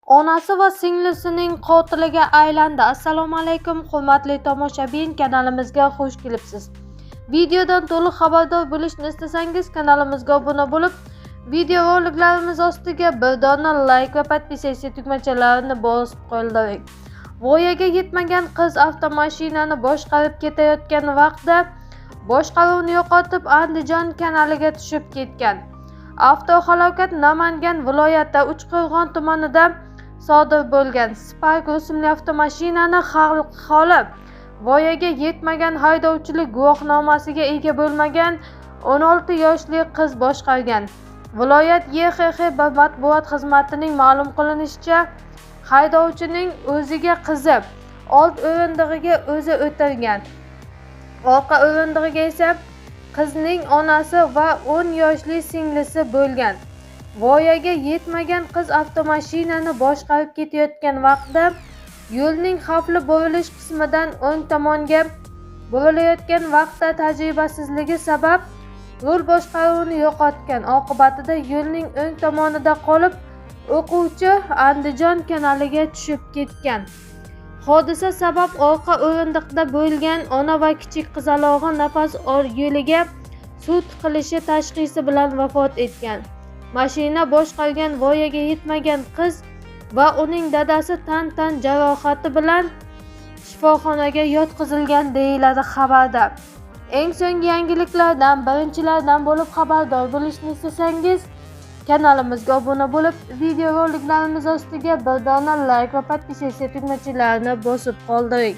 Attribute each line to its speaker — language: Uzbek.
Speaker 1: Onasi va singlisining qotiliga aylandi. Assalomu alaykum hurmatli tomoshabin, kanalimizga xush kelibsiz. Videodan to'liq xabardor bo'lishni istasangiz kanalimizga obuna bo'lib, video roliklarimiz ostiga bir dona like va podpisatsiya tugmachalarini bosib qo'ying. Voyaga yetmagan qiz avtomashinani boshqarib ketayotgan vaqtda boshqaruvni yo'qotib Andijon kanaliga tushib ketgan. Avtohalokat Namangan viloyati Uchqo'rg'on tumanida sodir bo'lgan. Spark rusumli avtomashinani holi voyaga yetmagan haydovchilik guvohnomasiga ega bo'lmagan 16 yoshli qiz boshqargan. Viloyat YXX matbuot xizmatining ma'lum qilishicha, haydovchining o'ziga qizi old o'rindig'iga o'zi o'tirgan. Orqa o'rindig'iga esa qizning onasi va 10 yoshli singlisi bo'lgan. Voyaga yetmagan qiz avtomashinani boshqarib ketayotgan vaqtda yo'lning xavfli burilish qismidan o'ng tomonga burilayotgan vaqtda tajribasizligi sabab rul boshqaruvini yo'qotgan. Oqibatida yo'lning o'ng tomonida qolib, o'quvchi Andijon kanaliga tushib ketgan. Hodisa sabab orqa o'rindiqda bo'lgan ona va kichik qizalog'i nafas yo'liga suv tiqilishi tashxisi bilan vafot etgan. Mashina boshqargan voyaga yetmagan qiz va uning dadasi tan jarohati bilan shifoxonaga yotqizilgan deyiladi xabarda. Eng so'nggi yangiliklardan birinchilardan bo'lib xabardor bo'lishni istasangiz kanalimizga obuna bo'lib, video roliklarimiz ostiga bir dona like va podpisatsiya tugmachalarini bosib qoldiring.